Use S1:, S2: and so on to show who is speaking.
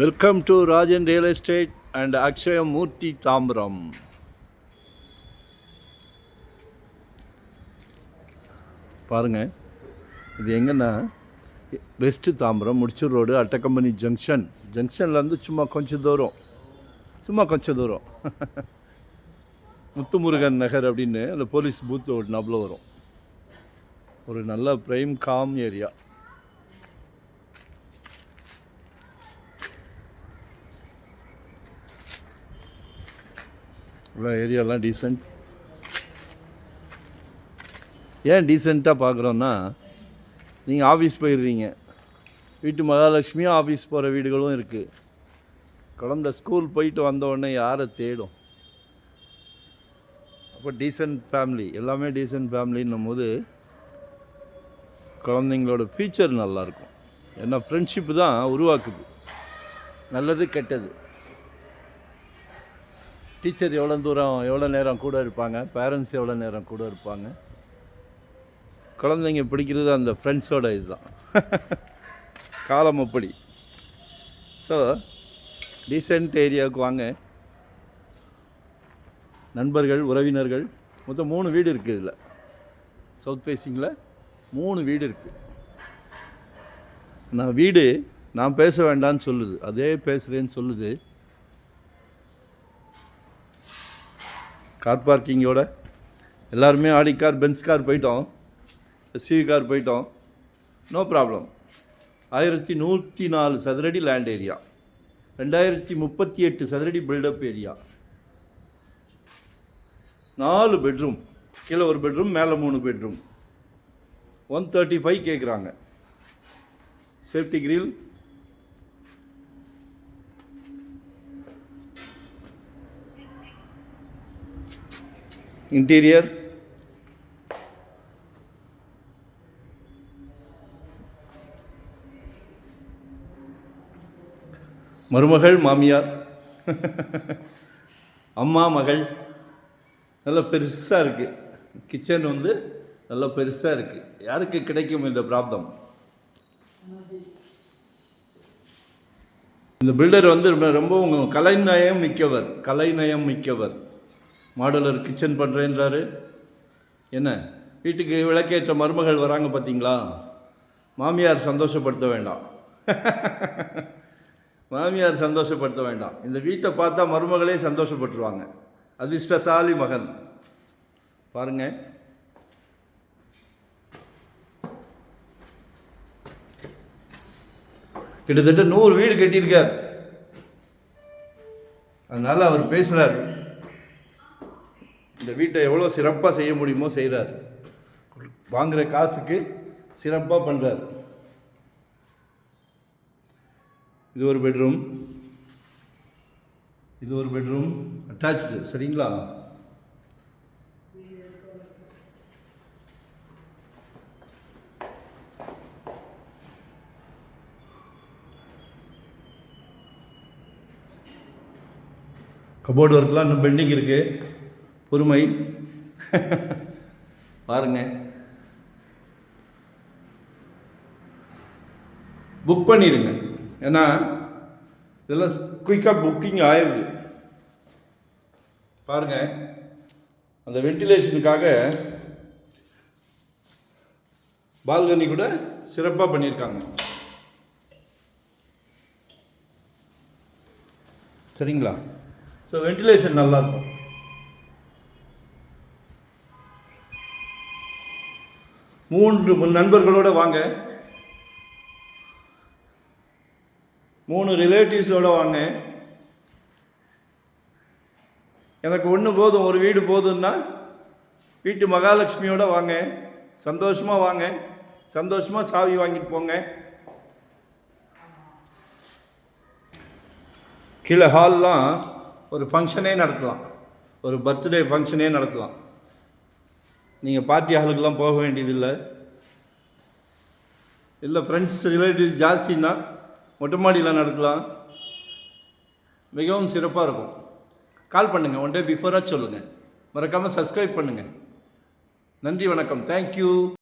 S1: Welcome to Rajan real estate and Akshayamurthy Tambaram. பாருங்கள், இது எங்கன்னா வெஸ்ட்டு தாம்பரம் முடிச்சூர் ரோடு அட்டக்கம்பனி ஜங்ஷன்லேருந்து சும்மா கொஞ்சம் தூரம் முத்துமுருகன் நகர் அப்படின்னு அந்த போலீஸ் பூத் ஓடினாப்புல வரும். ஒரு நல்ல ப்ரைம் காம் ஏரியா. ஏரியாலாம் டீசெண்ட். ஏன் டீசெண்டாக பார்க்குறோன்னா, நீங்கள் ஆஃபீஸ் போயிடுறீங்க, வீட்டு மகாலட்சுமியும் ஆஃபீஸ் போகிற வீடுகளும் இருக்குது. குழந்த ஸ்கூல் போயிட்டு வந்தவுடனே யாரை தேடும்? அப்போ டீசெண்ட் ஃபேமிலி, எல்லாமே டீசெண்ட் ஃபேமிலின்னும் போது குழந்தைங்களோட ஃபியூச்சர் நல்லாயிருக்கும். ஏன்னா ஃப்ரெண்ட்ஷிப்பு தான் உருவாக்குது, நல்லது கெட்டது. டீச்சர் எவ்வளோ நேரம் கூட இருப்பாங்க, பேரண்ட்ஸ் எவ்வளோ நேரம் கூட இருப்பாங்க. குழந்தைங்க பிடிக்கிறது அந்த ஃப்ரெண்ட்ஸோட இதுதான். காலம் அப்படி. ஸோ டீசெண்ட் ஏரியாவுக்கு வாங்க. நண்பர்கள், உறவினர்கள், மொத்தம் 3 வீடு இருக்குது. இதில் சவுத் ஃபேஸிங்கில் 3 வீடு இருக்குது. நான் பேச வேண்டான்னு சொல்லுது, அதே பேசுகிறேன்னு சொல்லுது. கார் பார்க்கிங்கோட எல்லாருமே ஆடி கார், பென்ஸ் கார் போயிட்டோம், எஸ்யூவி கார் போயிட்டோம், நோ ப்ராப்ளம். 1104 சதுரடி லேண்ட் ஏரியா, 2038 சதுரடி பில்டப் ஏரியா, 4 பெட்ரூம், கீழே ஒரு பெட்ரூம், மேலே 3 பெட்ரூம், 135 கேட்குறாங்க. சேஃப்டி கிரில், இன்டீரியர், மருமகள், மாமியார், அம்மா, மகள், நல்லா பெருசாக இருக்குது. கிச்சன் நல்லா பெருசாக இருக்குது. யாருக்கு கிடைக்கும் இந்த பிராப்தம்? இந்த பில்டர் ரொம்ப கலைநயம் மிக்கவர். மாடுலர் கிச்சன் பண்ணுறேன்றாரு. என்ன, வீட்டுக்கு விளக்கேற்ற மருமகள் வராங்க பார்த்தீங்களா? மாமியார் சந்தோஷப்படுத்த வேண்டாம். மாமியார் சந்தோஷப்படுத்த வேண்டாம். இந்த வீட்டை பார்த்தா மருமகளே சந்தோஷப்பட்டுருவாங்க. அதிர்ஷ்டசாலி மகன். பாருங்க, கிட்டத்தட்ட 100 வீடு கட்டியிருக்கார். அதனால அவர் பேசுகிறார், இந்த வீட்டை எவ்வளோ சிறப்பாக செய்ய முடியுமோ செய்கிறார். வாங்குகிற காசுக்கு சிறப்பாக பண்ணுறார். இது ஒரு பெட்ரூம் அட்டாச்சு. சரிங்களா? கபோர்டு ஒர்க்லாம் இன்னும் பெண்டிங் இருக்குது. பொறுமை. பாருங்க, புக் பண்ணிடுங்க. ஏன்னா இதெல்லாம் குயிக்காக புக்கிங் ஆயிடுது. பாருங்க, அந்த வென்டிலேஷனுக்காக பால்கனி கூட சிறப்பாக பண்ணியிருக்காங்க. சரிங்களா? ஸோ வென்டிலேஷன் நல்லாயிருக்கும். 3 நண்பர்களோடு வாங்க, 3 ரிலேட்டிவ்ஸோடு வாங்க. எனக்கு ஒன்று போதும், ஒரு வீடு போதுன்னா வீட்டு மகாலட்சுமியோடு வாங்க. சந்தோஷமாக வாங்க, சந்தோஷமாக சாவி வாங்கிட்டு போங்க. கீழே ஹால்லாம் ஒரு ஃபங்க்ஷனே நடத்தலாம், ஒரு பர்த்டே ஃபங்க்ஷனே நடத்தலாம். நீங்கள் பார்ட்டி ஹாலுக்கெல்லாம் போக வேண்டியதில்லை. இல்லை ஃப்ரெண்ட்ஸ் ரிலேட்டிவ்ஸ் ஜாஸ்தின்னா மொட்டை மாடியில் நடத்தலாம். மிகவும் சிறப்பாக இருக்கும். கால் பண்ணுங்கள், 1 டே பிஃபோராக சொல்லுங்கள். மறக்காமல் சப்ஸ்கிரைப் பண்ணுங்கள். நன்றி, வணக்கம், தேங்க்யூ.